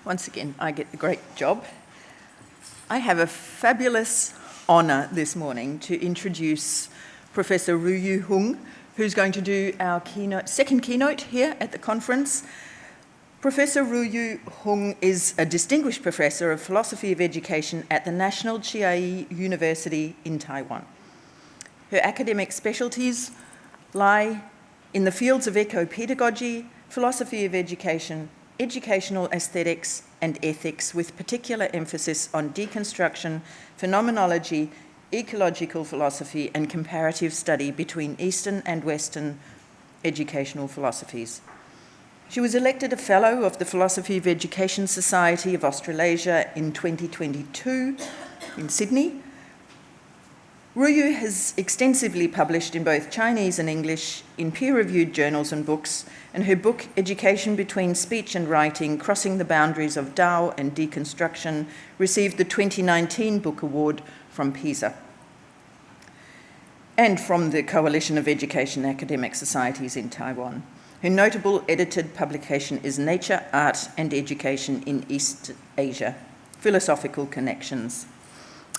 Once again, I get the great job. I have a fabulous honour this morning to introduce Professor Ruyu Hung, who's going to do our second keynote here at the conference. Professor Ruyu Hung is a distinguished professor of philosophy of education at the National Chiayi University in Taiwan. Her academic specialties lie in the fields of ecopedagogy, philosophy of education, educational aesthetics and ethics, with particular emphasis on deconstruction, phenomenology, ecological philosophy and comparative study between Eastern and Western educational philosophies. She was elected a Fellow of the Philosophy of Education Society of Australasia in 2022 in Sydney. Ruyu has extensively published in both Chinese and English in peer-reviewed journals and books, and her book, Education Between Speech and Writing, Crossing the Boundaries of Dao and Deconstruction, received the 2019 Book Award from PESA and from the Coalition of Education Academic Societies in Taiwan. Her notable edited publication is Nature, Art and Education in East Asia, Philosophical Connections.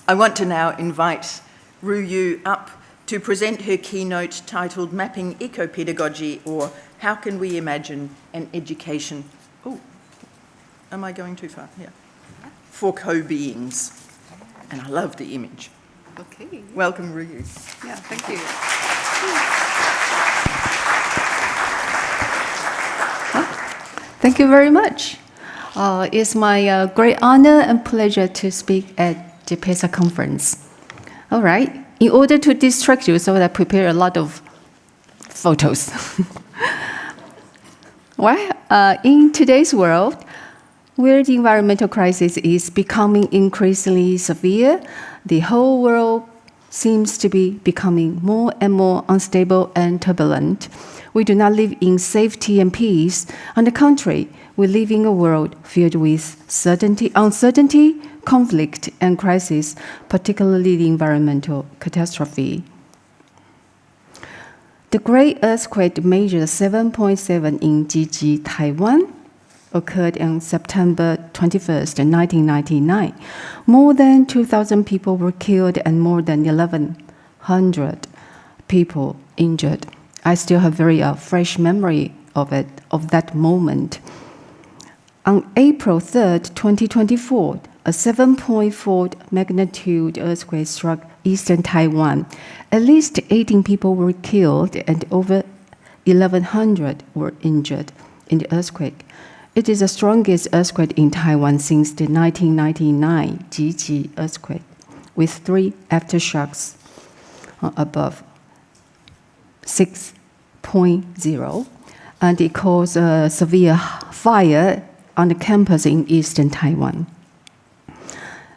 I want to now invite Ruyu up to present her keynote titled Mapping Ecopedagogy, or How Can We Imagine an Education... Oh, am I going too far? Yeah. For co-beings. And I love the image. Okay. Welcome, Ruyu. Yeah, thank you. Thank you very much. It's my great honor and pleasure to speak at the PESA conference. All right. In order to distract you, so I prepared a lot of photos. Well, in today's world, where the environmental crisis is becoming increasingly severe, the whole world seems to be becoming more and more unstable and turbulent. We do not live in safety and peace. On the contrary, we live in a world filled with uncertainty, conflict, and crisis, particularly the environmental catastrophe. The great earthquake measured 7.7 in Jiji, Taiwan, occurred on September 21st, 1999. More than 2,000 people were killed and more than 1,100 people injured. I still have very fresh memory of that moment. On April 3rd, 2024, a 7.4 magnitude earthquake struck eastern Taiwan. At least 18 people were killed and over 1,100 were injured in the earthquake. It is the strongest earthquake in Taiwan since the 1999 Jiji earthquake, with 3 aftershocks above 6.0, and it caused a severe fire on the campus in eastern Taiwan.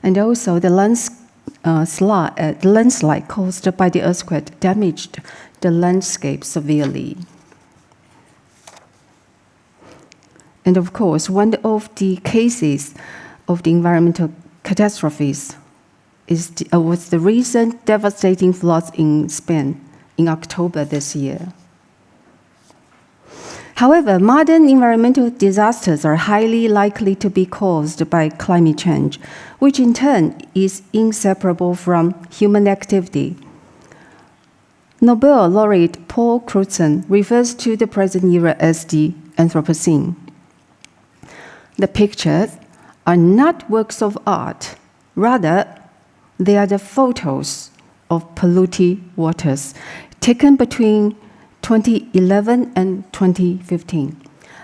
And also the landslide caused by the earthquake damaged the landscape severely. And of course, one of the cases of the environmental catastrophes was the recent devastating floods in Spain in October this year. However, modern environmental disasters are highly likely to be caused by climate change, which in turn is inseparable from human activity. Nobel laureate Paul Crutzen refers to the present era as the Anthropocene. The pictures are not works of art. Rather, they are the photos of polluted waters taken between 2011 and 2015.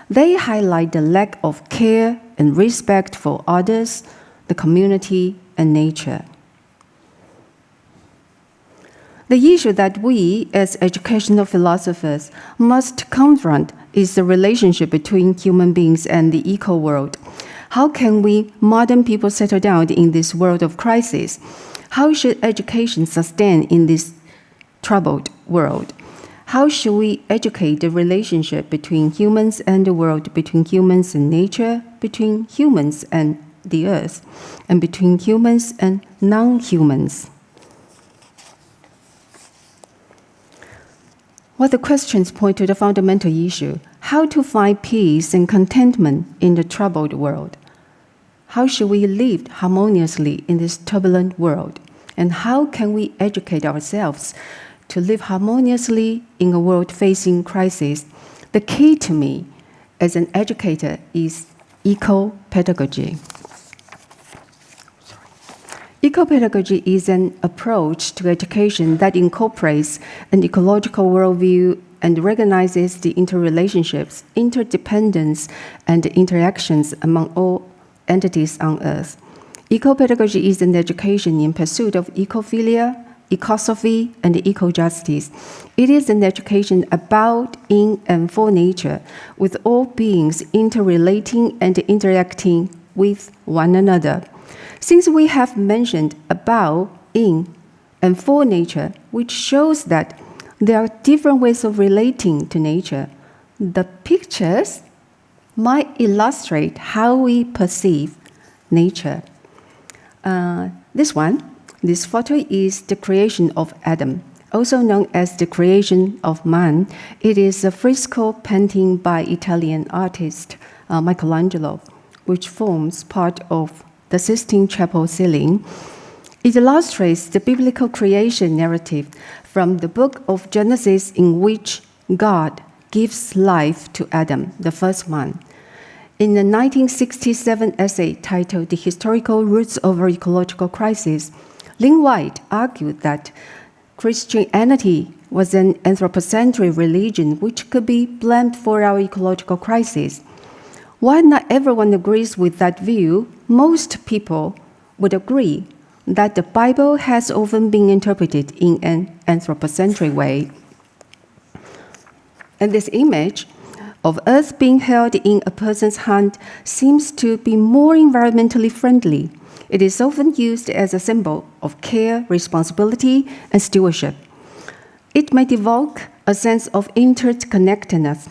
They highlight the lack of care and respect for others, the community, and nature. The issue that we, as educational philosophers, must confront is the relationship between human beings and the eco-world. How can we, modern people, settle down in this world of crisis? How should education sustain in this troubled world? How should we educate the relationship between humans and the world, between humans and nature, between humans and the earth, and between humans and non-humans? Well, the questions point to the fundamental issue: how to find peace and contentment in the troubled world. how should we live harmoniously in this turbulent world? And how can we educate ourselves to live harmoniously in a world facing crisis? The key to me as an educator is ecopedagogy. Ecopedagogy is an approach to education that incorporates an ecological worldview and recognizes the interrelationships, interdependence, and interactions among all entities on Earth. Ecopedagogy is an education in pursuit of ecophilia, ecosophy, and ecojustice. It is an education about, in, and for nature, with all beings interrelating and interacting with one another. Since we have mentioned about, in, and for nature, which shows that there are different ways of relating to nature, the pictures might illustrate how we perceive nature. This photo is the creation of Adam, also known as the creation of man. It is a fresco painting by Italian artist Michelangelo, which forms part of the Sistine Chapel ceiling. It illustrates the biblical creation narrative from the book of Genesis, in which God gives life to Adam, the first man. In the 1967 essay titled The Historical Roots of Our Ecological Crisis, Lynn White argued that Christianity was an anthropocentric religion which could be blamed for our ecological crisis. While not everyone agrees with that view, most people would agree that the Bible has often been interpreted in an anthropocentric way. And this image of Earth being held in a person's hand seems to be more environmentally friendly. It is often used as a symbol of care, responsibility, and stewardship. It might evoke a sense of interconnectedness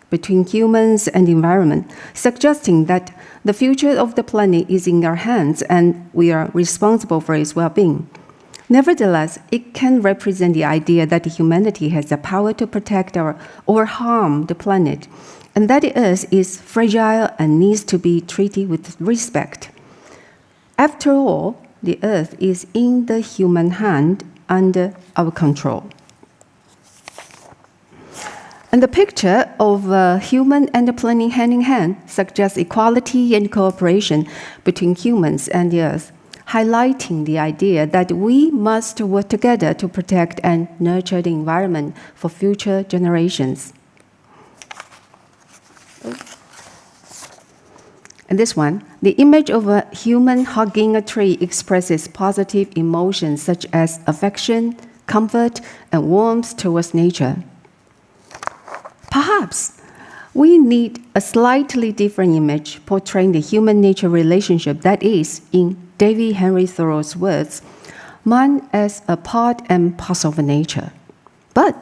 between humans and the environment, suggesting that the future of the planet is in our hands and we are responsible for its well-being. Nevertheless, it can represent the idea that humanity has the power to protect or harm the planet, and that the Earth is fragile and needs to be treated with respect. After all, the Earth is in the human hand, under our control. And the picture of a human and the planet hand in hand suggests equality and cooperation between humans and the Earth, highlighting the idea that we must work together to protect and nurture the environment for future generations. And this one, the image of a human hugging a tree expresses positive emotions such as affection, comfort, and warmth towards nature. Perhaps we need a slightly different image portraying the human-nature relationship that is, in David Henry Thoreau's words, man as a part and parcel of nature. But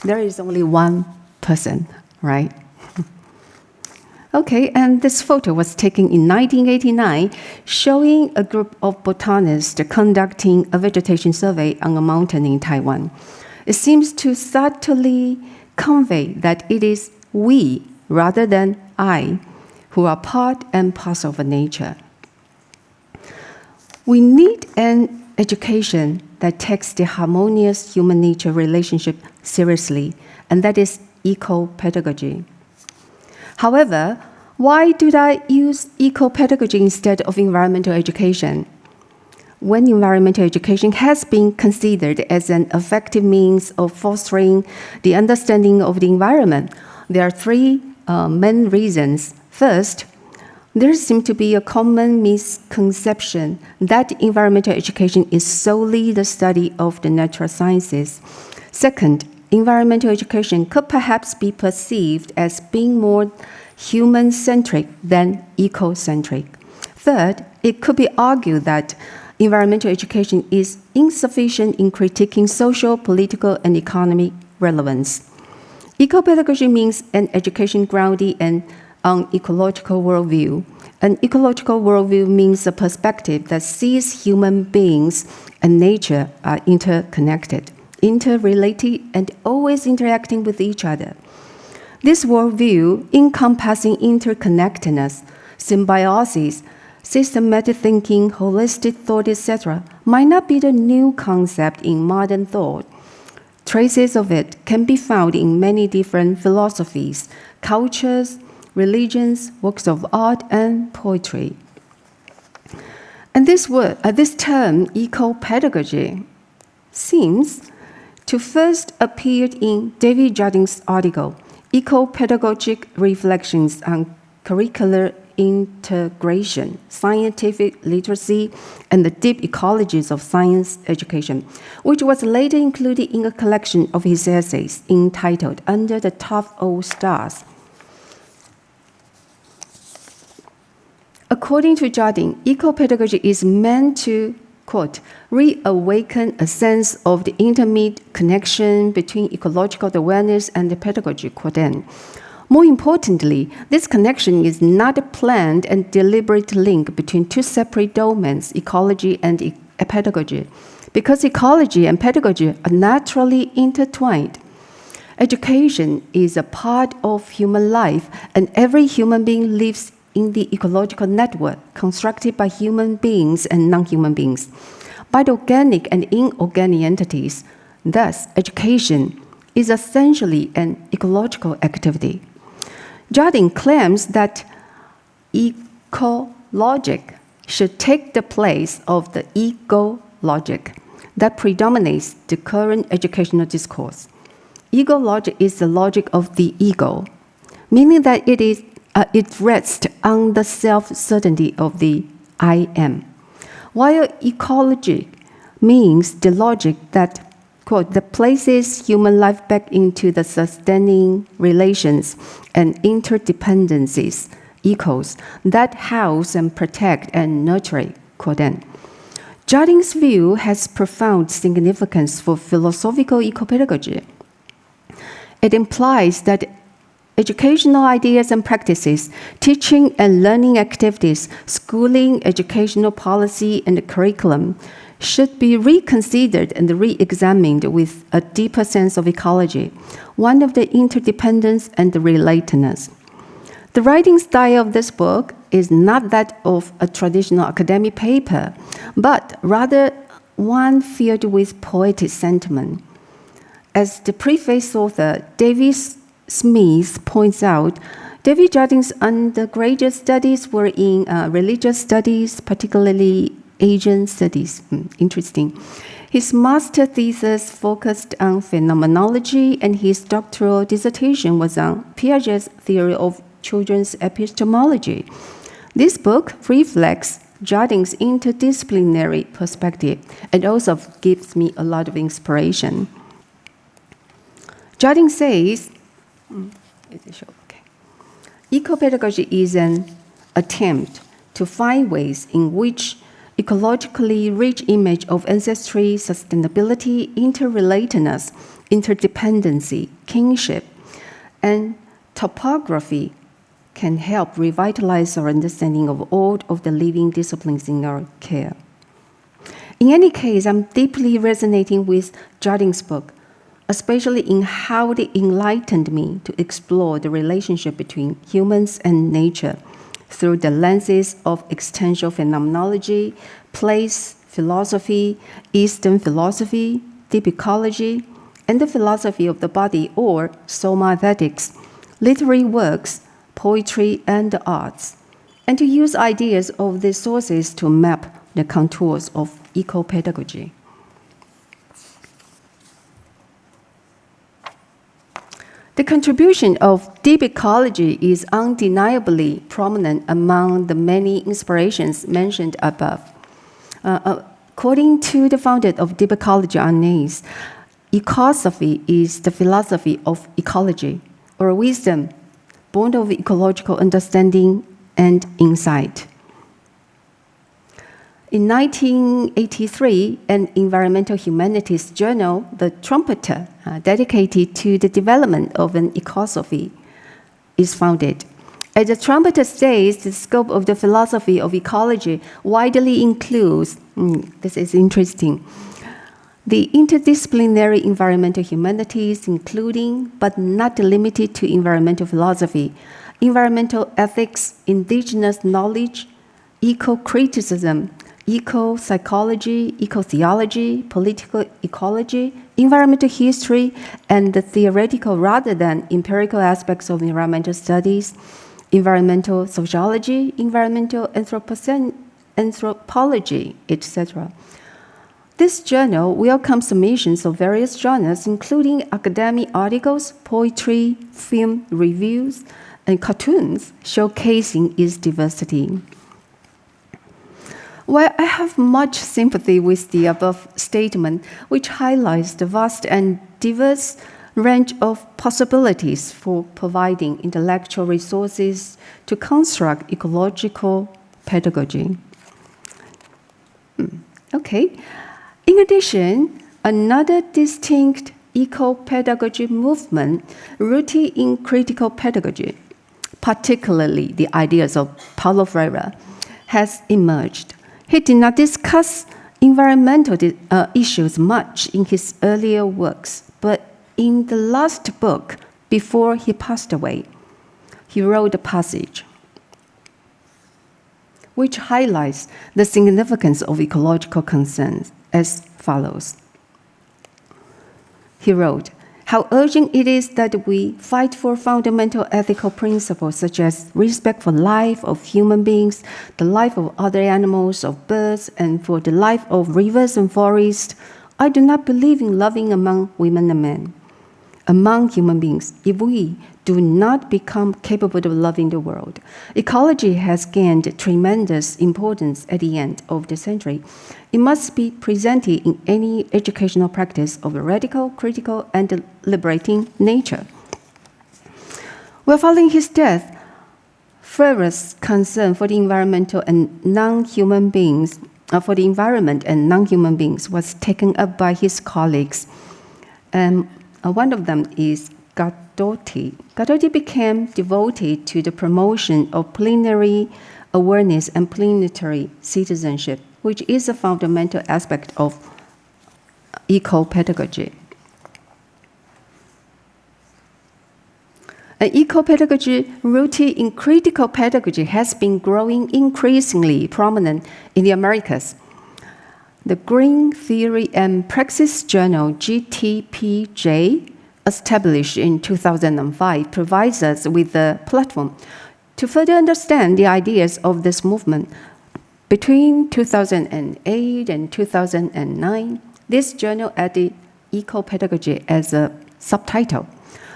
there is only one person, right? Okay, and this photo was taken in 1989, showing a group of botanists conducting a vegetation survey on a mountain in Taiwan. It seems to subtly convey that it is we, rather than I, who are part and parcel of nature. We need an education that takes the harmonious human-nature relationship seriously, and that is ecopedagogy. However, why did I use ecopedagogy instead of environmental education? When environmental education has been considered as an effective means of fostering the understanding of the environment, there are three main reasons. First, there seems to be a common misconception that environmental education is solely the study of the natural sciences. Second, environmental education could perhaps be perceived as being more human-centric than ecocentric. Third, it could be argued that environmental education is insufficient in critiquing social, political, and economic relevance. Ecopedagogy means an education grounded on ecological worldview. An ecological worldview means a perspective that sees human beings and nature are interconnected, interrelated, and always interacting with each other. This worldview, encompassing interconnectedness, symbiosis, systematic thinking, holistic thought, etc., might not be the new concept in modern thought. Traces of it can be found in many different philosophies, cultures, religions, works of art, and poetry. And this term, ecopedagogy, seems to first appear in David Jardin's article, Ecopedagogic Reflections on Curricular Integration, Scientific Literacy, and the Deep Ecologies of Science Education, which was later included in a collection of his essays entitled Under the Tough Old Stars. According to Jardin, ecopedagogy is meant to, quote, reawaken a sense of the intimate connection between ecological awareness and the pedagogy, quote end. More importantly, this connection is not a planned and deliberate link between two separate domains, ecology and pedagogy, because ecology and pedagogy are naturally intertwined. Education is a part of human life, and every human being lives in the ecological network constructed by human beings and non-human beings, by the organic and inorganic entities. Thus, education is essentially an ecological activity. Jardin claims that ecologic should take the place of the ego logic that predominates the current educational discourse. Ego logic is the logic of the ego, meaning that it rests on the self-certainty of the I am, while ecology means the logic that, quote, that places human life back into the sustaining relations and interdependencies, ecos, that house and protect and nurture, quote end. Jardin's view has profound significance for philosophical ecopedagogy. It implies that educational ideas and practices, teaching and learning activities, schooling, educational policy, and curriculum should be reconsidered and re-examined with a deeper sense of ecology, one of the interdependence and the relatedness. The writing style of this book is not that of a traditional academic paper, but rather one filled with poetic sentiment. As the preface author, David Smith, points out, David Jardin's undergraduate studies were in religious studies, particularly Asian studies. Interesting. His master thesis focused on phenomenology, and his doctoral dissertation was on Piaget's theory of children's epistemology. This book reflects Jardin's interdisciplinary perspective and also gives me a lot of inspiration. Jardin says, ecopedagogy is an attempt to find ways in which ecologically rich image of ancestry, sustainability, interrelatedness, interdependency, kinship, and topography can help revitalize our understanding of all of the living disciplines in our care. In any case, I'm deeply resonating with Jardin's book, especially in how they enlightened me to explore the relationship between humans and nature through the lenses of existential phenomenology, place philosophy, Eastern philosophy, deep ecology, and the philosophy of the body or somatics, literary works, poetry, and the arts, and to use ideas of these sources to map the contours of ecopedagogy. The contribution of deep ecology is undeniably prominent among the many inspirations mentioned above. According to the founder of deep ecology, Arnaise, ecosophy is the philosophy of ecology, or wisdom, born of ecological understanding and insight. In 1983, an environmental humanities journal, The Trumpeter, dedicated to the development of an ecosophy, is founded. As The Trumpeter states, the scope of the philosophy of ecology widely includes, this is interesting, the interdisciplinary environmental humanities, including, but not limited to, environmental philosophy, environmental ethics, indigenous knowledge, eco-criticism, eco-psychology, eco-theology, political ecology, environmental history, and the theoretical rather than empirical aspects of environmental studies, environmental sociology, environmental anthropology, etc. This journal welcomes submissions of various genres, including academic articles, poetry, film reviews, and cartoons, showcasing its diversity. While I have much sympathy with the above statement, which highlights the vast and diverse range of possibilities for providing intellectual resources to construct ecological pedagogy. Okay. In addition, another distinct ecopedagogy movement rooted in critical pedagogy, particularly the ideas of Paulo Freire, has emerged. He did not discuss environmental issues much in his earlier works, but in the last book, before he passed away, he wrote a passage which highlights the significance of ecological concerns as follows. He wrote, "How urgent it is that we fight for fundamental ethical principles such as respect for life of human beings, the life of other animals, of birds, and for the life of rivers and forests. I do not believe in loving among women and men, among human beings, if we do not become capable of loving the world. Ecology has gained tremendous importance at the end of the century. It must be presented in any educational practice of a radical, critical, and liberating nature." Well, following his death, Freire's concern for the environmental and non-human beings, was taken up by his colleagues. One of them is Gadotti. Gadotti became devoted to the promotion of plenary awareness and plenary citizenship, which is a fundamental aspect of ecopedagogy. An ecopedagogy rooted in critical pedagogy has been growing increasingly prominent in the Americas. The Green Theory and Praxis Journal, GTPJ, established in 2005, provides us with a platform to further understand the ideas of this movement. Between 2008 and 2009, this journal added ecopedagogy as a subtitle.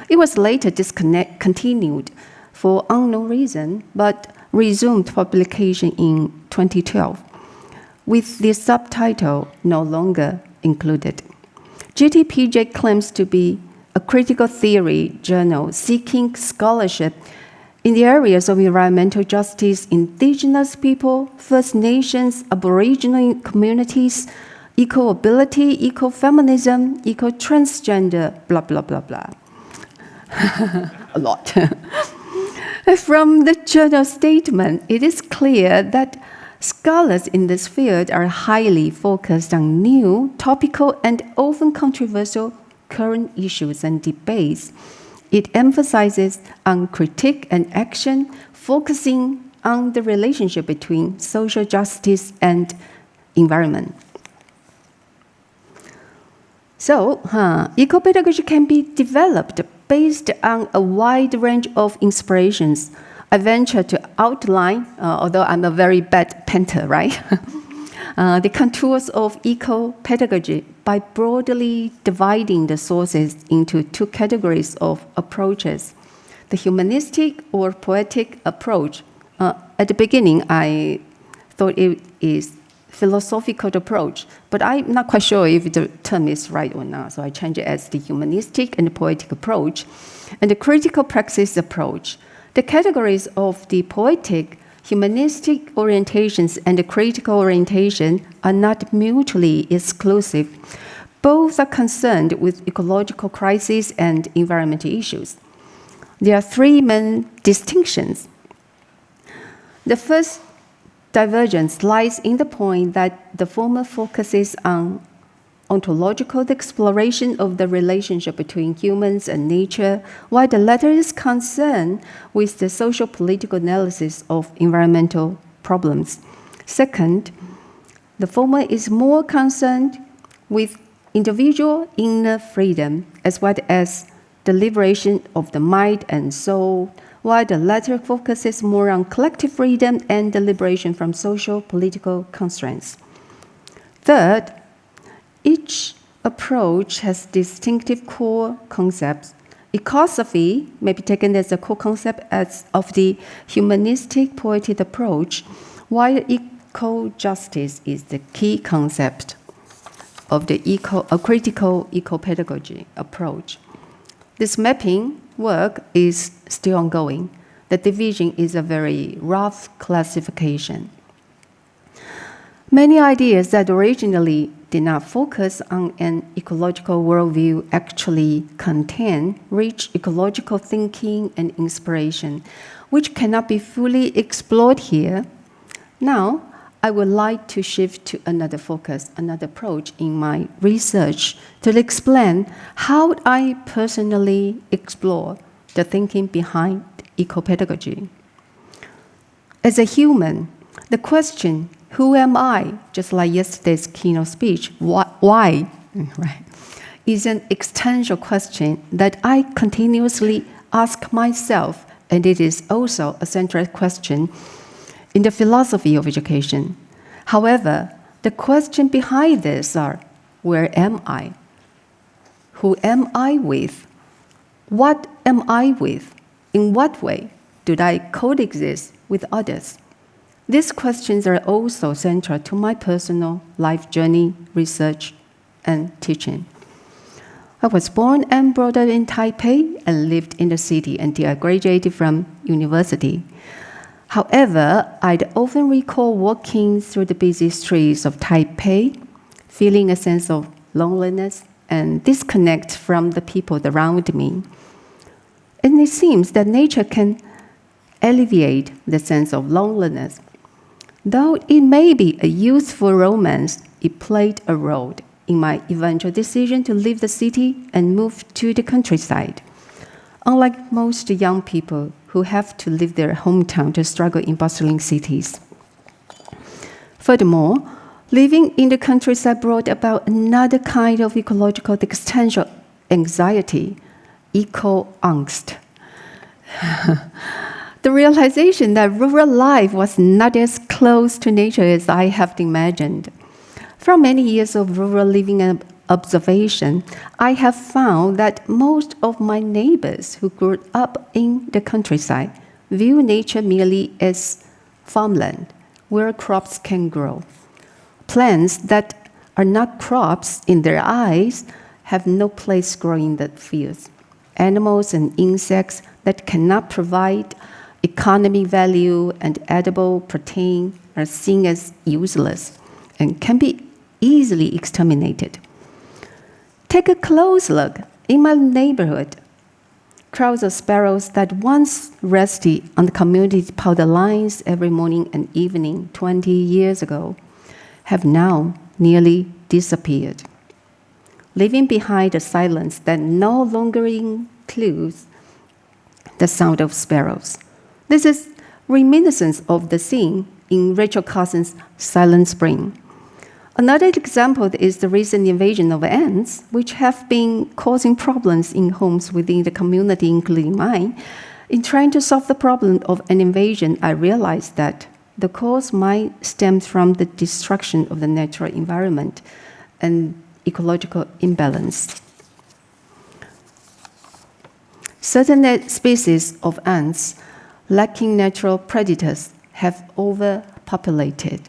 It was later discontinued for unknown reason, but resumed publication in 2012, with the subtitle no longer included. GTPJ claims to be a critical theory journal seeking scholarship in the areas of environmental justice, indigenous people, First Nations, Aboriginal communities, eco-ability, ecofeminism, eco-transgender, blah, blah, blah, blah. A lot. From the journal statement, it is clear that scholars in this field are highly focused on new, topical, and often controversial current issues and debates. It emphasizes on critique and action, focusing on the relationship between social justice and environment. So, ecopedagogy can be developed based on a wide range of inspirations. I venture to outline, although I'm a very bad painter, right? The contours of ecopedagogy by broadly dividing the sources into two categories of approaches. The humanistic or poetic approach. At the beginning, I thought it is philosophical approach, but I'm not quite sure if the term is right or not, so I change it as the humanistic and the poetic approach, and the critical praxis approach. The categories of the poetic, humanistic orientations and the critical orientation are not mutually exclusive. Both are concerned with ecological crises and environmental issues. There are three main distinctions. The first divergence lies in the point that the former focuses on ontological exploration of the relationship between humans and nature, while the latter is concerned with the social-political analysis of environmental problems. Second, the former is more concerned with individual inner freedom as well as the liberation of the mind and soul, while the latter focuses more on collective freedom and the liberation from social political constraints. Third, each approach has distinctive core concepts. Ecosophy may be taken as a core concept of the humanistic poetic approach, while ecojustice is the key concept of the critical ecopedagogy approach. This mapping work is still ongoing. The division is a very rough classification. Many ideas that originally did not focus on an ecological worldview actually contain rich ecological thinking and inspiration, which cannot be fully explored here. Now, I would like to shift to another focus, another approach in my research to explain how I personally explore the thinking behind ecopedagogy. As a human, the question, who am I, just like yesterday's keynote speech, why, right, is an existential question that I continuously ask myself, and it is also a central question in the philosophy of education. However, the question behind this are, where am I? Who am I with? What am I with? In what way do I coexist with others? These questions are also central to my personal life journey, research, and teaching. I was born and brought up in Taipei and lived in the city until I graduated from university. However, I'd often recall walking through the busy streets of Taipei, feeling a sense of loneliness and disconnect from the people around me. And it seems that nature can alleviate the sense of loneliness. Though it may be a youthful romance, it played a role in my eventual decision to leave the city and move to the countryside. Unlike most young people who have to leave their hometown to struggle in bustling cities. Furthermore, living in the countryside brought about another kind of ecological existential anxiety, eco-angst. The realization that rural life was not as close to nature as I have imagined. From many years of rural living and observation, I have found that most of my neighbors who grew up in the countryside view nature merely as farmland, where crops can grow. Plants that are not crops in their eyes have no place growing in the fields. Animals and insects that cannot provide economic value and edible protein are seen as useless and can be easily exterminated. Take a close look. In my neighborhood, crowds of sparrows that once rested on the community powder lines every morning and evening 20 years ago have now nearly disappeared, leaving behind a silence that no longer includes the sound of sparrows. This is reminiscence of the scene in Rachel Carson's Silent Spring. Another example is the recent invasion of ants, which have been causing problems in homes within the community, including mine. In trying to solve the problem of an invasion, I realized that the cause might stem from the destruction of the natural environment and ecological imbalance. Certain species of ants lacking natural predators have overpopulated.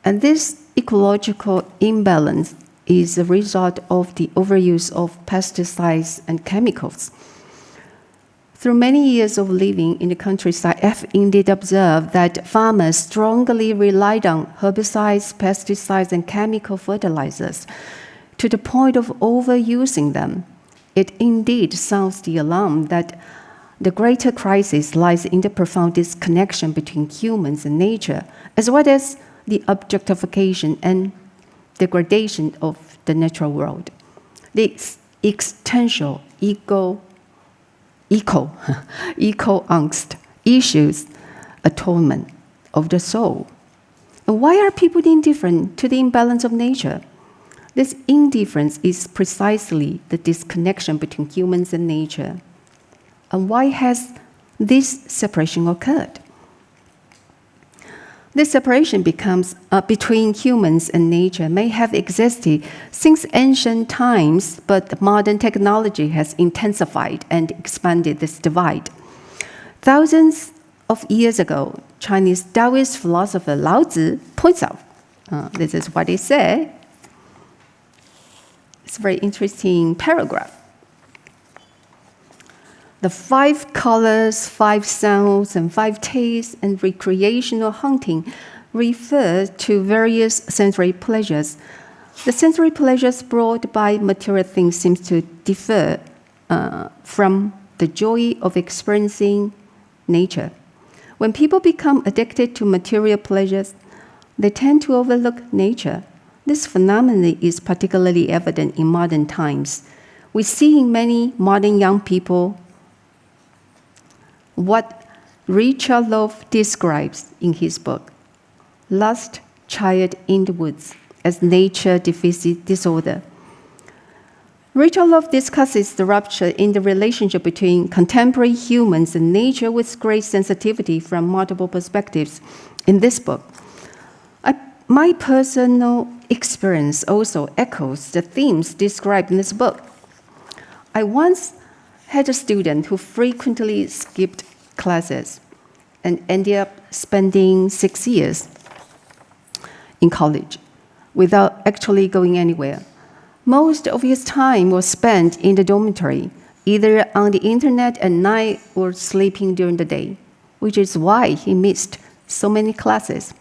And this ecological imbalance is a result of the overuse of pesticides and chemicals. Through many years of living in the countryside, I've indeed observed that farmers strongly relied on herbicides, pesticides, and chemical fertilizers to the point of overusing them. It indeed sounds the alarm that the greater crisis lies in the profound disconnection between humans and nature, as well as the objectification and degradation of the natural world. The existential eco-angst issues atonement of the soul. And why are people indifferent to the imbalance of nature? This indifference is precisely the disconnection between humans and nature. And why has this separation occurred? This separation between humans and nature may have existed since ancient times, but modern technology has intensified and expanded this divide. Thousands of years ago, Chinese Daoist philosopher Lao Tzu points out, this is what he said. It's a very interesting paragraph. The 5 colors, 5 sounds, and 5 tastes, and recreational hunting refer to various sensory pleasures. The sensory pleasures brought by material things seems to differ from the joy of experiencing nature. When people become addicted to material pleasures, they tend to overlook nature. This phenomenon is particularly evident in modern times. We see in many modern young people what Richard describes in his book, Lost Child in the Woods, as nature deficit disorder. Richard discusses the rupture in the relationship between contemporary humans and nature with great sensitivity from multiple perspectives in this book. My personal experience also echoes the themes described in this book. I once had a student who frequently skipped classes and ended up spending 6 years in college without actually going anywhere. Most of his time was spent in the dormitory, either on the internet at night or sleeping during the day, which is why he missed so many classes.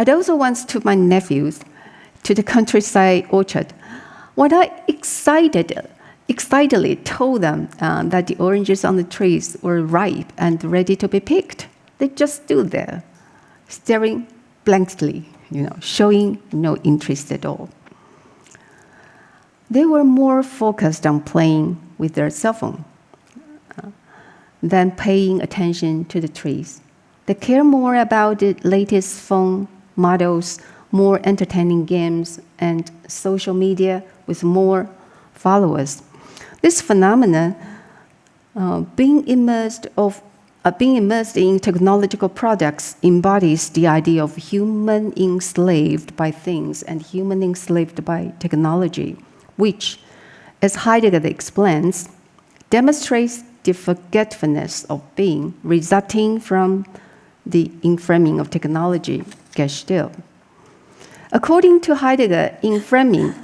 I also once took my nephews to the countryside orchard. When I excitedly told them that the oranges on the trees were ripe and ready to be picked, they just stood there, staring blankly, showing no interest at all. They were more focused on playing with their cell phone than paying attention to the trees. They care more about the latest phone models, more entertaining games, and social media with more followers. This phenomenon, being immersed in technological products, embodies the idea of human enslaved by things and human enslaved by technology, which, as Heidegger explains, demonstrates the forgetfulness of being resulting from the enframing of technology, Gestalt. According to Heidegger, enframing,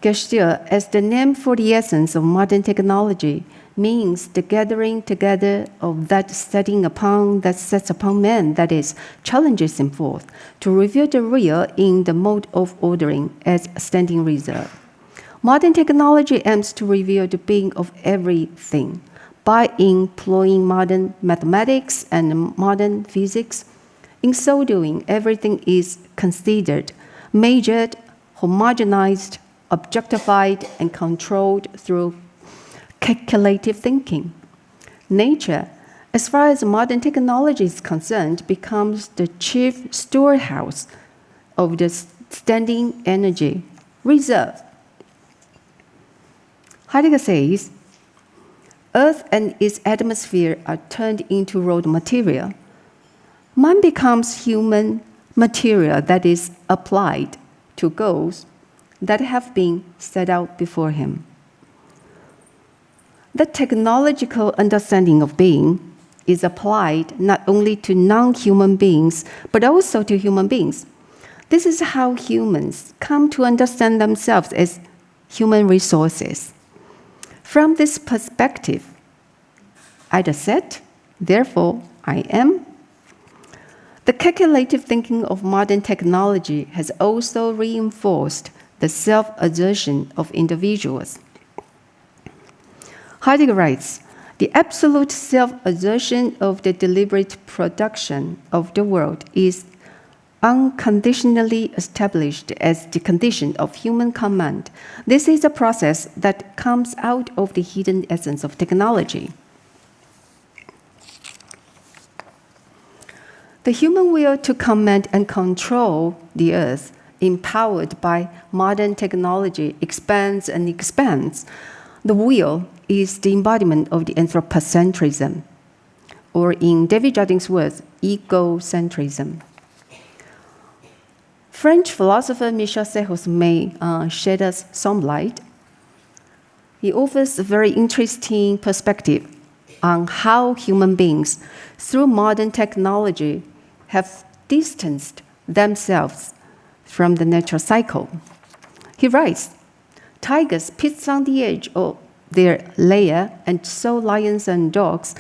Gestalt, as the name for the essence of modern technology, means the gathering together of that setting upon that sets upon man, that is, challenges him forth to reveal the real in the mode of ordering as standing reserve. Modern technology aims to reveal the being of everything by employing modern mathematics and modern physics. In so doing, everything is considered, measured, homogenized, objectified, and controlled through calculative thinking. Nature, as far as modern technology is concerned, becomes the chief storehouse of the standing energy reserve. Heidegger says, Earth and its atmosphere are turned into raw material. Man becomes human material that is applied to goals that have been set out before him. The technological understanding of being is applied not only to non-human beings, but also to human beings. This is how humans come to understand themselves as human resources. From this perspective, I said, therefore I am. The calculative thinking of modern technology has also reinforced the self-assertion of individuals. Heidegger writes, the absolute self-assertion of the deliberate production of the world is unconditionally established as the condition of human command. This is a process that comes out of the hidden essence of technology. The human will to command and control the earth, empowered by modern technology, expands and expands. The will is the embodiment of the anthropocentrism, or in David Jardin's words, ecocentrism. French philosopher Michel Serres may shed us some light. He offers a very interesting perspective on how human beings, through modern technology, have distanced themselves from the natural cycle. He writes, tigers pitch on the edge of their lair, and so lions and dogs,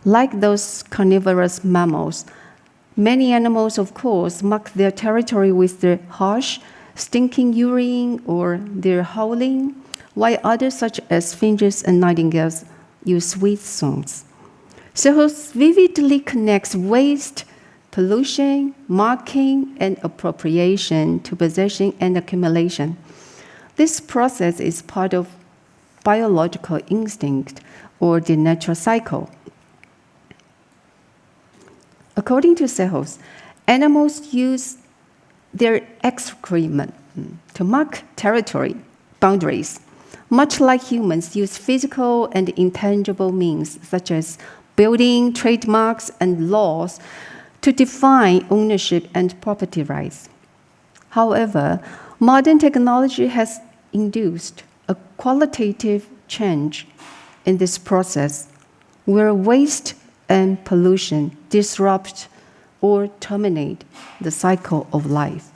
like those carnivorous mammals. Many animals, of course, mark their territory with their harsh, stinking urine or their howling, while others, such as finches and nightingales, use sweet songs. Serres vividly connects waste, pollution, marking, and appropriation to possession and accumulation. This process is part of biological instinct or the natural cycle. According to Serres, animals use their excrement to mark territory, boundaries, much like humans use physical and intangible means, such as building, trademarks, and laws, to define ownership and property rights. However, modern technology has induced a qualitative change in this process, where waste and pollution disrupt or terminate the cycle of life.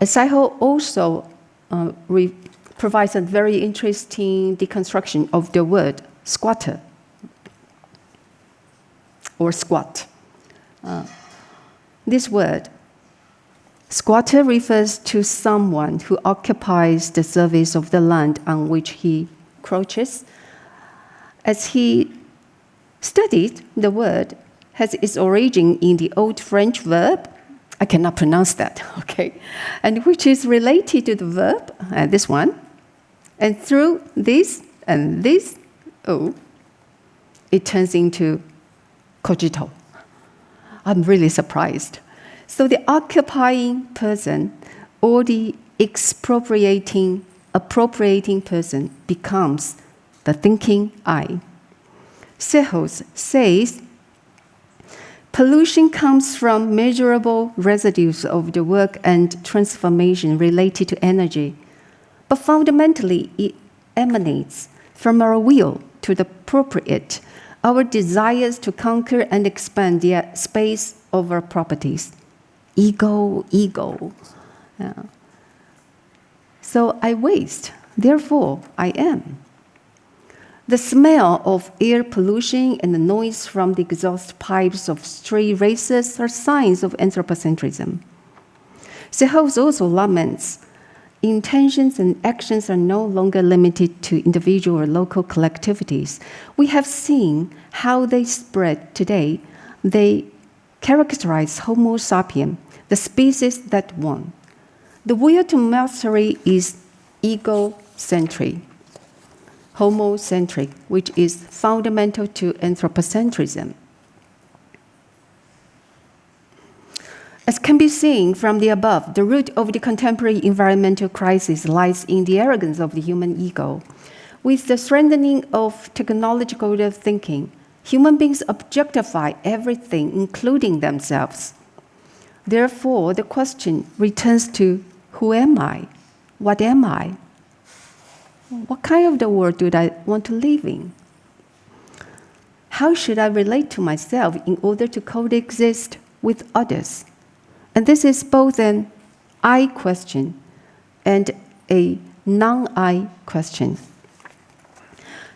Serres also provides a very interesting deconstruction of the word squatter, or squat. This word, squatter, refers to someone who occupies the surface of the land on which he crouches. As he studied, the word has its origin in the Old French verb, I cannot pronounce that, okay, and which is related to the verb, this one, and through this and this, it turns into cogito. I'm really surprised. So the occupying person or the appropriating person becomes the thinking I. Serres says, pollution comes from measurable residues of the work and transformation related to energy, but fundamentally it emanates from our will to the appropriate, our desires to conquer and expand the space of our properties. Ego. Yeah. So I waste, therefore I am. The smell of air pollution and the noise from the exhaust pipes of stray racers are signs of anthropocentrism. Serres also laments intentions and actions are no longer limited to individual or local collectivities. We have seen how they spread today. They characterize Homo sapiens, the species that won. The will to mastery is egocentric, homocentric, which is fundamental to anthropocentrism. As can be seen from the above, the root of the contemporary environmental crisis lies in the arrogance of the human ego. With the strengthening of technological thinking, human beings objectify everything, including themselves. Therefore, the question returns to, who am I? What am I? What kind of the world do I want to live in? How should I relate to myself in order to coexist with others? And this is both an I question and a non-I question.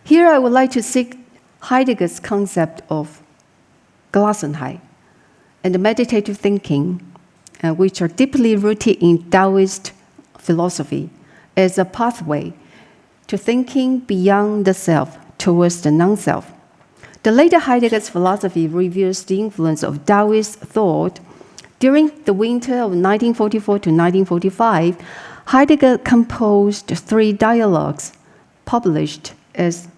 Here I would like to seek Heidegger's concept of Gelassenheit and meditative thinking, which are deeply rooted in Daoist philosophy, as a pathway to thinking beyond the self towards the non-self. The later Heidegger's philosophy reveals the influence of Daoist thought. During the winter of 1944 to 1945, Heidegger composed 3 dialogues published as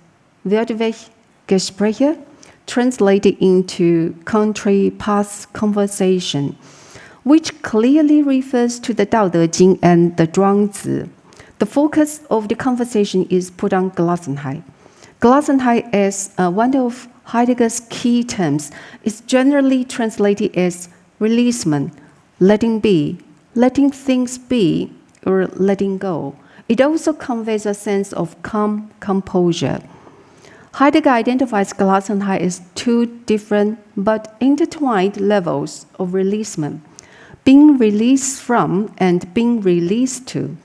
Weltweg Gespräche translated into country past conversation, which clearly refers to the Dao De Jing and the Zhuangzi. The focus of the conversation is put on Gelassenheit. Gelassenheit, as one of Heidegger's key terms, is generally translated as releasement, letting be, letting things be, or letting go. It also conveys a sense of calm composure. Heidegger identifies Gelassenheit as two different but intertwined levels of releasement, being released from and being released to.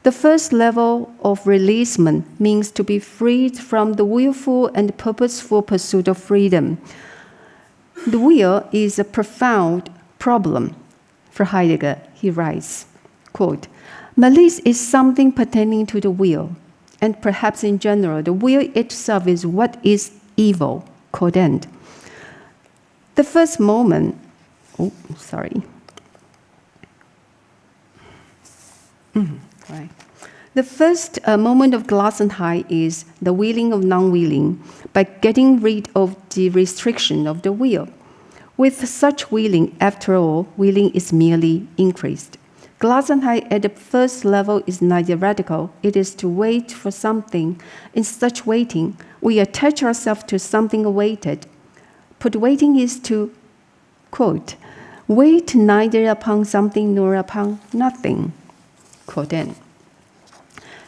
The first level of releasement means to be freed from the willful and purposeful pursuit of freedom. The will is a profound problem. For Heidegger, he writes, quote, "Malice is something pertaining to the will, and perhaps in general, the will itself is what is evil," quote end. The first moment, right. The first moment of Gelassenheit is the willing of non-willing, by getting rid of the restriction of the will. With such willing, after all, willing is merely increased. Gelassenheit at the first level is neither radical, it is to wait for something. In such waiting, we attach ourselves to something awaited. But waiting is to, quote, "wait neither upon something nor upon nothing," quote end.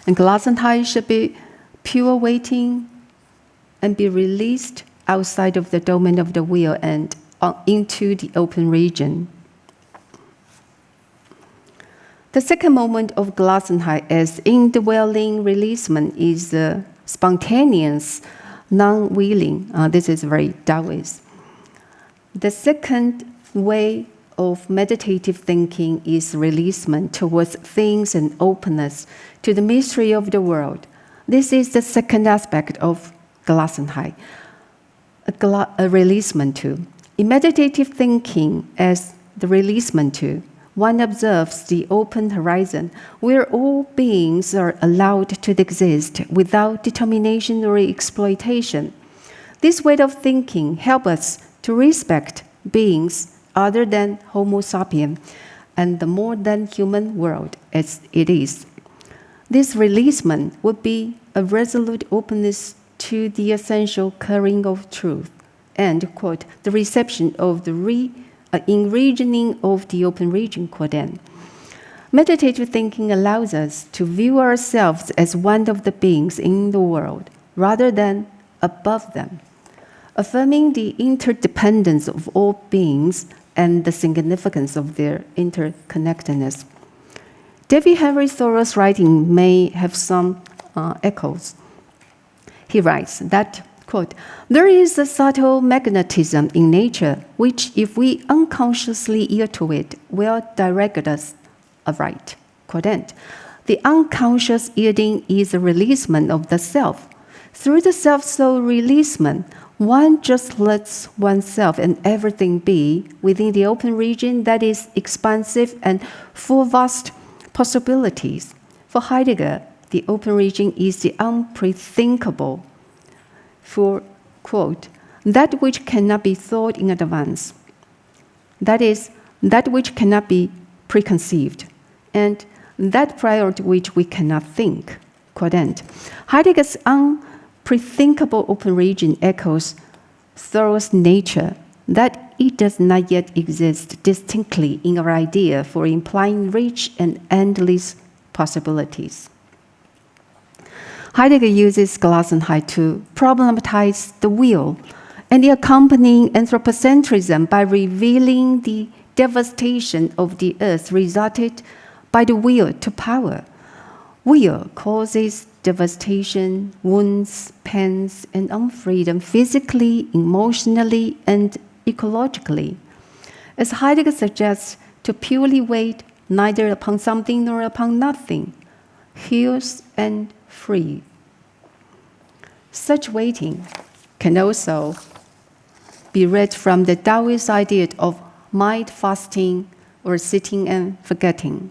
And Gelassenheit should be pure waiting and be released outside of the domain of the will and into the open region. The second moment of Gelassenheit as indwelling releasement is spontaneous, non-willing. This is very Daoist. The second way of meditative thinking is releasement towards things and openness to the mystery of the world. This is the second aspect of Gelassenheit, a releasement too. In meditative thinking as the releasement too, one observes the open horizon where all beings are allowed to exist without determination or exploitation. This way of thinking helps us to respect beings other than Homo sapiens and the more than human world as it is. This releasement would be a resolute openness to the essential carrying of truth and, quote, the reception of the in-regioning of the open region, quote end. Meditative thinking allows us to view ourselves as one of the beings in the world rather than above them, affirming the interdependence of all beings and the significance of their interconnectedness. David Henry Thoreau's writing may have some echoes. He writes that, quote, "There is a subtle magnetism in nature which, if we unconsciously yield to it, will direct us aright," quote end. The unconscious yielding is a releasement of the self. Through the self-soul releasement, one just lets oneself and everything be within the open region that is expansive and full of vast possibilities. For Heidegger, the open region is the unthinkable, for, quote, that which cannot be thought in advance. That is, that which cannot be preconceived, and that prior to which we cannot think, quote end. Heidegger's unthinkable open region echoes Thoreau's nature, that it does not yet exist distinctly in our idea for implying rich and endless possibilities. Heidegger uses Gelassenheit to problematize the will and the accompanying anthropocentrism by revealing the devastation of the earth resulted by the will to power. Will causes devastation, wounds, pains, and unfreedom physically, emotionally, and ecologically. As Heidegger suggests, to purely wait neither upon something nor upon nothing, heals and free. Such waiting can also be read from the Daoist idea of mind fasting or sitting and forgetting.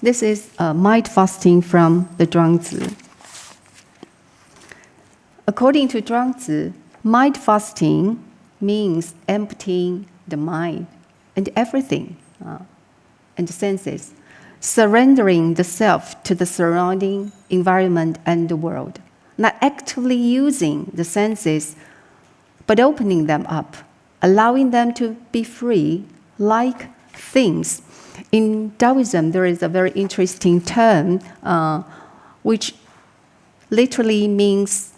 This is mind fasting from the Zhuangzi. According to Zhuangzi, Mind fasting means emptying the mind and everything and the senses, surrendering the self to the surrounding environment and the world, not actively using the senses, but opening them up, allowing them to be free like things. In Daoism, there is a very interesting term which literally means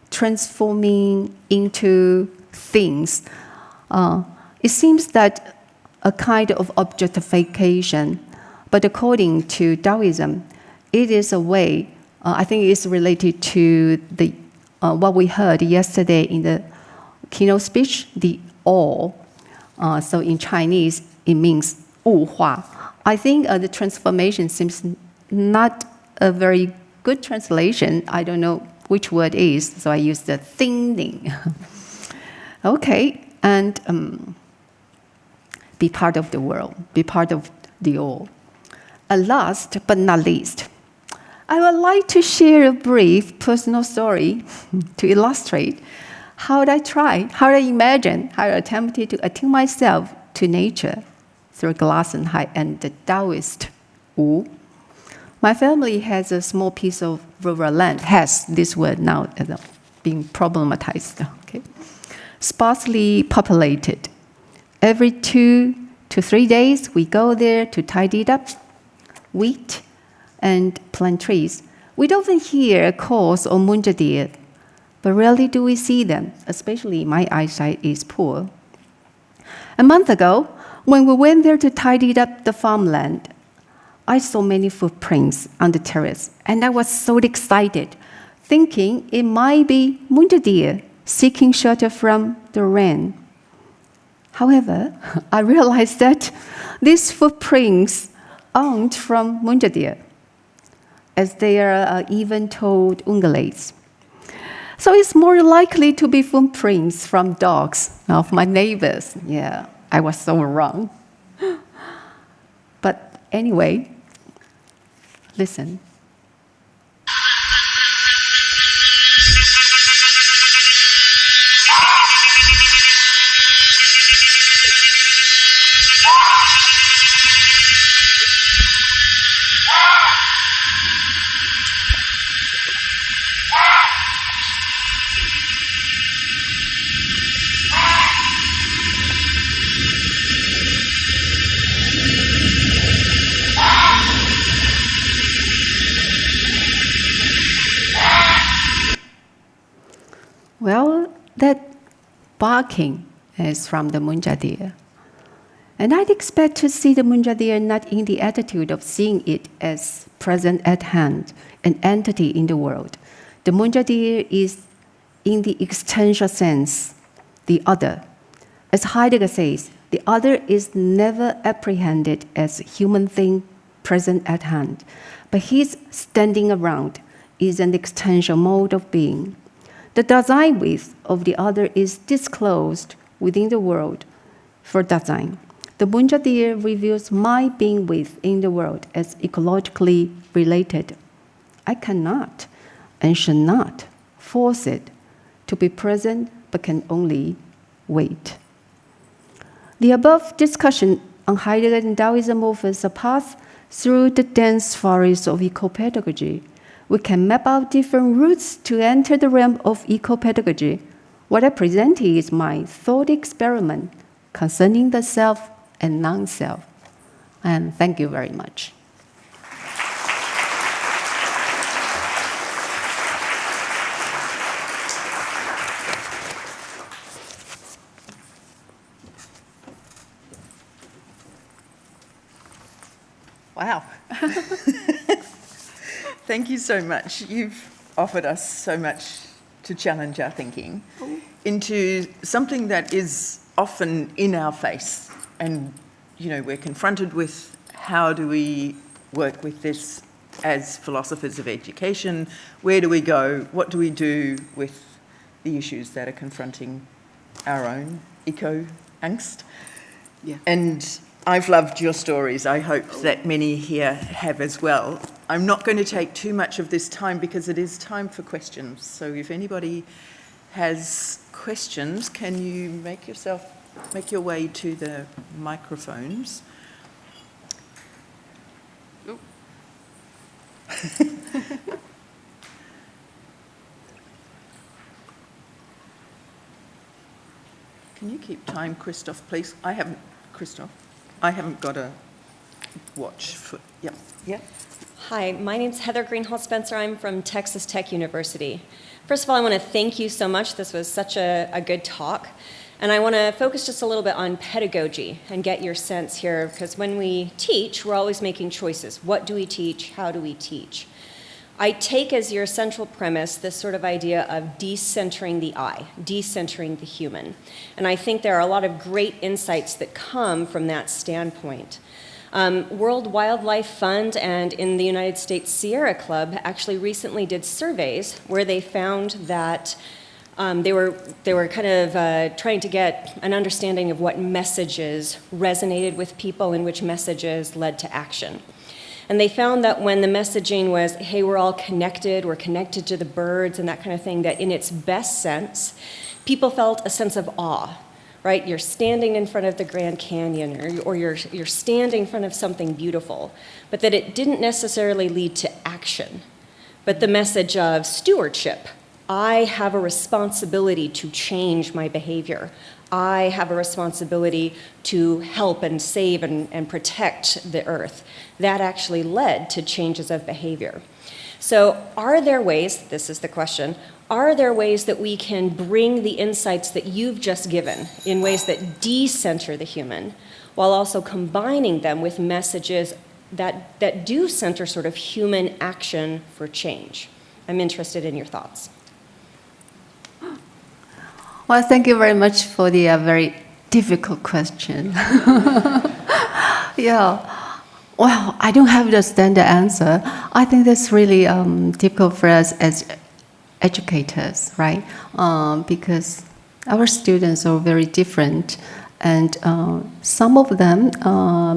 transforming into things. It seems that a kind of objectification, but according to Daoism, it is a way, I think it's related to the what we heard yesterday in the keynote speech, the all. So in Chinese, it means 物化. I think the transformation seems not a very good translation. I don't know which word is, so I use the thinning. Okay, and be part of the world, be part of the all. And last but not least, I would like to share a brief personal story to illustrate how I imagine, how I attempted to attune myself to nature through Gelassenheit and the Daoist Wu. My family has a small piece of rural land, has this word now being problematized, okay? Sparsely populated. Every 2 to 3 days, we go there to tidy it up, weed, and plant trees. We often hear calls or munjadir, but rarely do we see them, especially my eyesight is poor. A month ago, when we went there to tidy up the farmland, I saw many footprints on the terrace, and I was so excited, thinking it might be munjadir seeking shelter from the rain. However, I realized that these footprints aren't from munjadir, as they are even-toed ungulates. So it's more likely to be footprints from dogs of my neighbors. Yeah, I was so wrong. But anyway, listen. Well, that barking is from the munjadir. And I'd expect to see the munjadir not in the attitude of seeing it as present at hand, an entity in the world. The munjadir is, in the existential sense, the other. As Heidegger says, the other is never apprehended as a human thing present at hand, but his standing around is an existential mode of being. The design width of the other is disclosed within the world for design. The munjadir reveals my being width in the world as ecologically related. I cannot and should not force it to be present, but can only wait. The above discussion on Heidegger and Daoism offers a path through the dense forest of ecopedagogy. We can map out different routes to enter the realm of ecopedagogy. What I present here is my thought experiment concerning the self and non-self. And thank you very much. Wow. Thank you so much. You've offered us so much to challenge our thinking into something that is often in our face. And, you know, we're confronted with how do we work with this as philosophers of education? Where do we go? What do we do with the issues that are confronting our own eco-angst? Yeah. And I've loved your stories. I hope that many here have as well. I'm not going to take too much of this time because it is time for questions. So if anybody has questions, can you make your way to the microphones? Oop. Can you keep time, Christoph, please? I haven't got a watch for, yeah. Hi, my name's Heather Greenhalgh Spencer. I'm from Texas Tech University. First of all, I want to thank you so much. This was such a good talk. And I want to focus just a little bit on pedagogy and get your sense here, because when we teach, we're always making choices. What do we teach? How do we teach? I take as your central premise this sort of idea of decentering the I, decentering the human. And I think there are a lot of great insights that come from that standpoint. World Wildlife Fund and in the United States Sierra Club actually recently did surveys where they found that they were kind of trying to get an understanding of what messages resonated with people and which messages led to action. And they found that when the messaging was, hey, we're all connected, we're connected to the birds and that kind of thing, that in its best sense, people felt a sense of awe, right? You're standing in front of the Grand Canyon or you're standing in front of something beautiful, but that it didn't necessarily lead to action, but the message of stewardship. I have a responsibility to change my behavior. I have a responsibility to help and save and protect the earth. That actually led to changes of behavior. So are there ways, this is the question, are there ways that we can bring the insights that you've just given in ways that decenter the human, while also combining them with messages that do center sort of human action for change? I'm interested in your thoughts. Well, thank you very much for the very difficult question. Yeah. Well, I don't have the standard answer. I think that's really difficult for us as educators, right? Because our students are very different, and some of them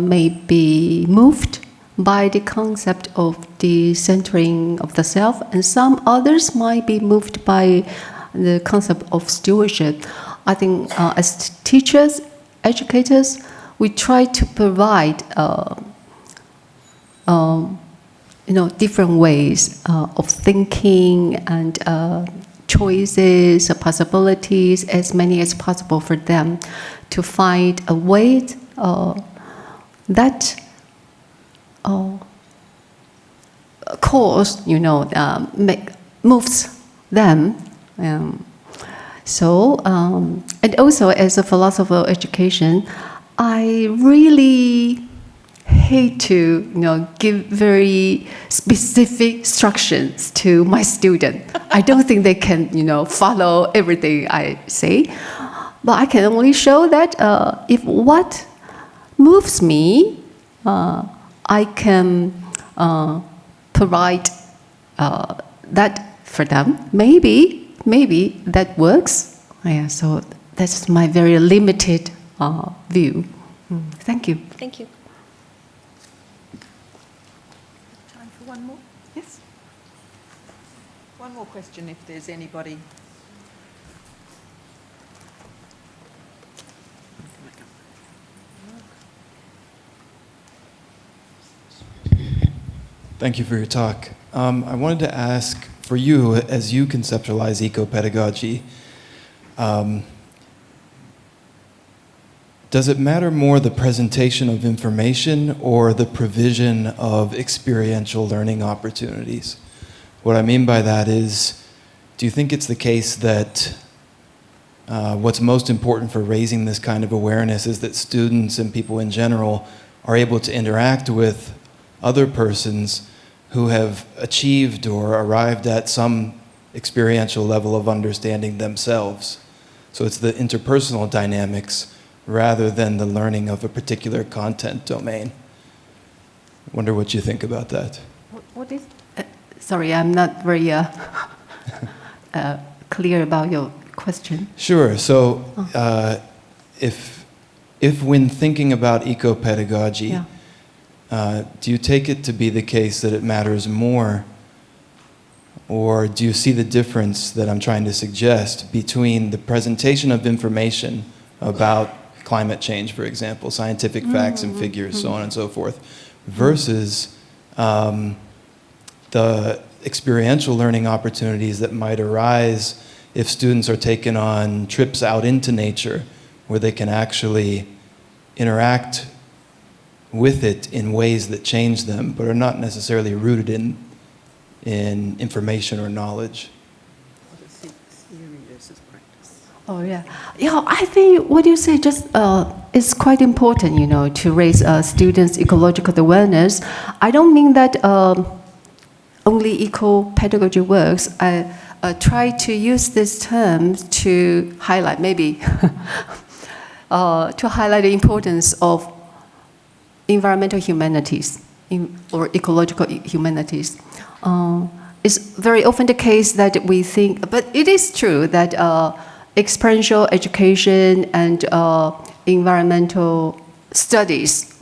may be moved by the concept of the centering of the self, and some others might be moved by the concept of stewardship. I think as teachers, educators, we try to provide different ways of thinking and choices, possibilities, as many as possible for them to find a way that moves them. And also as a philosopher of education, I really hate to give very specific instructions to my student. I don't think they can follow everything I say, but I can only show that if what moves me, I can provide that for them. Maybe that works. Yeah, so that's my very limited view. Thank you. Thank you. Time for one more? Yes. One more question if there's anybody. Thank you for your talk. I wanted to ask, for you, as you conceptualize ecopedagogy, does it matter more the presentation of information or the provision of experiential learning opportunities? What I mean by that is, do you think it's the case that what's most important for raising this kind of awareness is that students and people in general are able to interact with other persons who have achieved or arrived at some experiential level of understanding themselves? So it's the interpersonal dynamics rather than the learning of a particular content domain. I wonder what you think about that. What is? Sorry, I'm not very clear about your question. Sure. So if when thinking about ecopedagogy, do you take it to be the case that it matters more Or do you see the difference that I'm trying to suggest between the presentation of information about climate change, for example, scientific facts and figures, so on and so forth, versus the experiential learning opportunities that might arise if students are taken on trips out into nature where they can actually interact with it in ways that change them, but are not necessarily rooted in information or knowledge. Oh yeah, yeah. I think what you say just is quite important. You know, to raise students' ecological awareness. I don't mean that only eco-pedagogy works. I try to use this term to highlight maybe to highlight the importance of environmental humanities or ecological humanities. It's very often the case that we think, but it is true that experiential education and environmental studies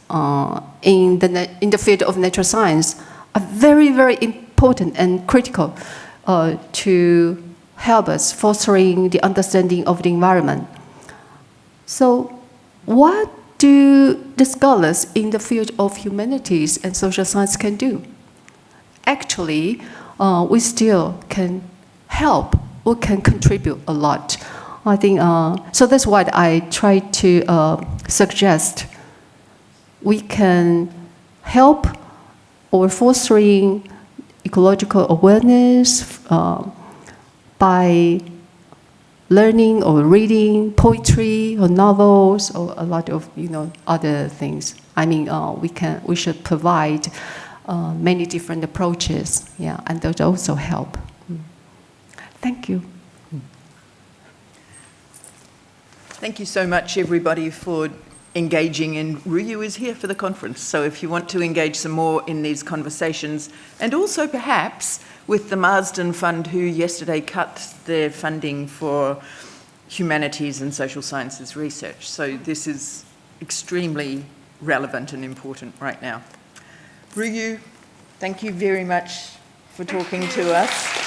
in the field of natural science are very, very important and critical to help us fostering the understanding of the environment. So what do the scholars in the field of humanities and social science can do? Actually, we still can help or can contribute a lot. I think, so that's what I try to suggest. We can help or fostering ecological awareness by learning or reading poetry or novels or a lot of other things. I mean, we should provide many different approaches, yeah, and those also help. Thank you. Thank you so much, everybody, for engaging. And Ruyu is here for the conference, so if you want to engage some more in these conversations, and also perhaps with the Marsden Fund, who yesterday cut their funding for humanities and social sciences research. So this is extremely relevant and important right now. Ruyu, thank you very much for talking to us.